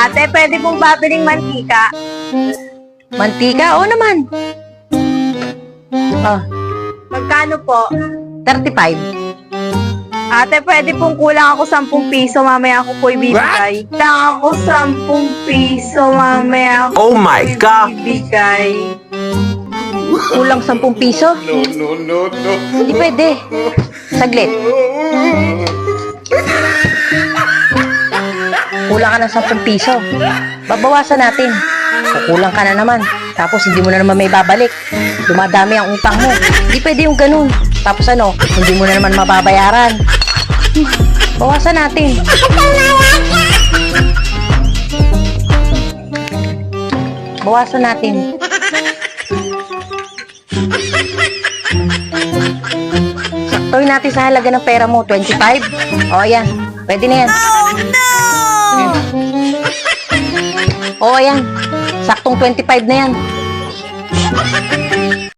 Ate, pwede pong babiling mantika. Mantika? Oo naman. Oh, Magkano po? 35. Ate, pwede pong kulang ako 10 piso. Mamaya ako po ibibigay. Kulang ako 10 piso. Mamaya ako Oh my God! ibibigay. Kulang 10 piso? No. Hindi pwede. Saglit. Kulang ka ng 10 piso. Babawasan natin. Kukulang ka na naman. Tapos hindi mo na naman may babalik. Dumadami ang utang mo. Hindi pwede yung ganun. Tapos ano, hindi mo na naman mababayaran. Bawasan natin. Bawasan natin. Saktuin natin sa halaga ng pera mo, 25. O, ayan. Pwede na yan. O, ayan. Saktong 25 na yan.